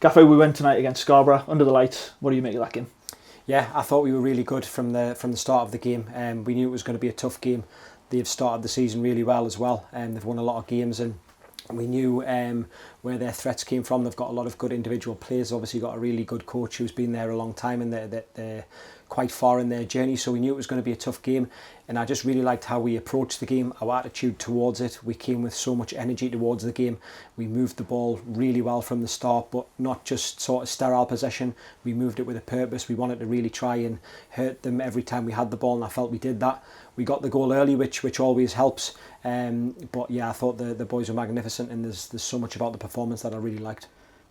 Gaffer, we went tonight against Scarborough under the lights. What do you make of that game? Yeah, I thought we were really good from the start of the game. We knew it was going to be a tough game. They've started the season really well as well, and they've won a lot of games, and we knew where their threats came from. They've got a lot of good individual players. Obviously got a really good coach who's been there a long time, and they're quite far in their journey, so we knew it was going to be a tough game. And I just really liked how we approached the game, our attitude towards it. We came with so much energy towards the game. We moved the ball really well from the start, but not just sort of sterile possession. We moved it with a purpose. We wanted to really try and hurt them every time we had the ball, and I felt we did that. We got the goal early, which always helps. But yeah, I thought the boys were magnificent, and there's so much about the performance that I really liked.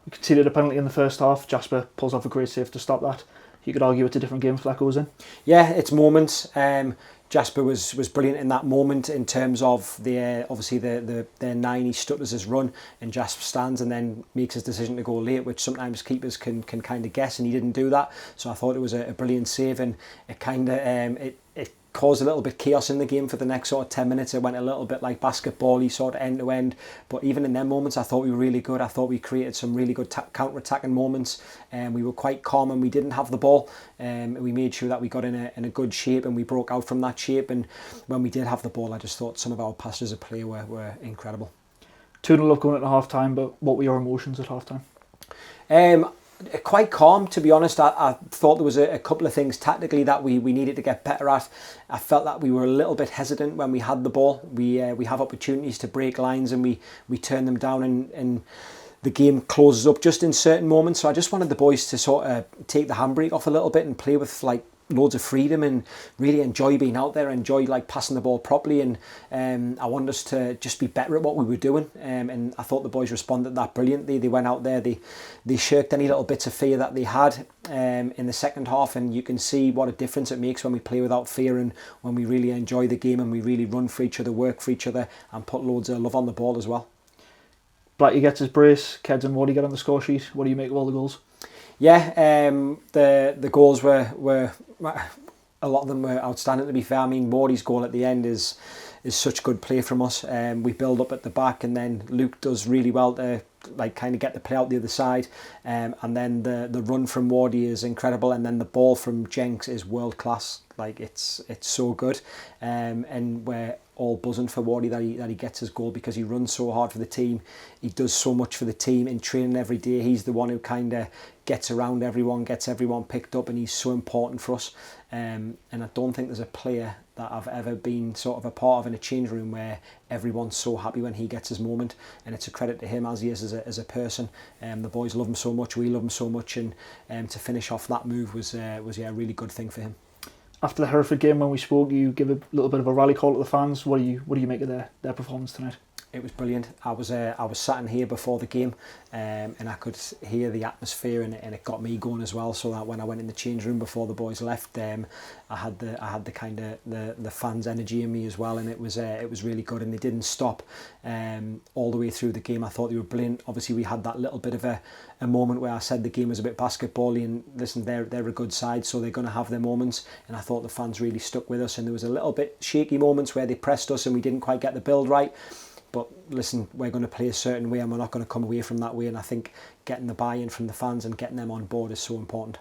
We conceded a penalty in the first half. Jasper pulls off a great save to stop that. You could argue it's a different game if that goes in. Yeah, it's moments. Jasper was brilliant in that moment in terms of obviously their 9. He stutters his run, and Jasper stands and then makes his decision to go late, which sometimes keepers can kind of guess, and he didn't do that. So I thought it was a brilliant save, and it kind of it caused a little bit chaos in the game for the next sort of 10 minutes. It went a little bit like basketball-y sort of end to end, but even in them moments I thought we were really good. I thought we created some really good counter-attacking moments, and we were quite calm, and we didn't have the ball, and we made sure that we got in a good shape, and we broke out from that shape. And when we did have the ball, I just thought some of our passes of play were incredible. 2-0 up going into half time, but what were your emotions at half time? Quite calm, to be honest. I thought there was a couple of things tactically that we needed to get better at. I felt that we were a little bit hesitant when we had the ball. We have opportunities to break lines, and we turn them down, and the game closes up just in certain moments. So I just wanted the boys to sort of take the handbrake off a little bit and play with like loads of freedom and really enjoy being out there, enjoy like passing the ball properly, and I wanted us to just be better at what we were doing, and I thought the boys responded that brilliantly. They went out there, they shirked any little bits of fear that they had in the second half, and you can see what a difference it makes when we play without fear, and when we really enjoy the game, and we really run for each other, work for each other, and put loads of love on the ball as well. Blackie gets his brace, Keds and Waddy get on the score sheet. What do you make of all the goals? Yeah, the goals were a lot of them were outstanding, to be fair. I mean, Morty's goal at the end is such good play from us. We build up at the back, and then Luke does really well to like kind of get the play out the other side, and then the run from Wardy is incredible, and then the ball from Jenks is world class. Like it's so good, and we're all buzzing for Wardy that he gets his goal, because he runs so hard for the team. He does so much for the team in training every day. He's the one who kind of gets around everyone, gets everyone picked up, and he's so important for us. And I don't think there's a player that I've ever been sort of a part of in a change room where everyone's so happy when he gets his moment, and it's a credit to him as he is as a person. The boys love him so much, we love him so much, and to finish off that move was a really good thing for him. After the Hereford game, when we spoke, you give a little bit of a rally call to the fans. What do you make of their performance tonight? It was brilliant. I was sat in here before the game, and I could hear the atmosphere, and it got me going as well. So that when I went in the change room before the boys left, I had the kind of the fans' energy in me as well, and it was really good. And they didn't stop all the way through the game. I thought they were brilliant. Obviously, we had that little bit of a moment where I said the game was a bit basketball-y, and listen, they're a good side, so they're going to have their moments. And I thought the fans really stuck with us, and there was a little bit shaky moments where they pressed us and we didn't quite get the build right. But listen, we're going to play a certain way, and we're not going to come away from that way. And I think getting the buy-in from the fans and getting them on board is so important.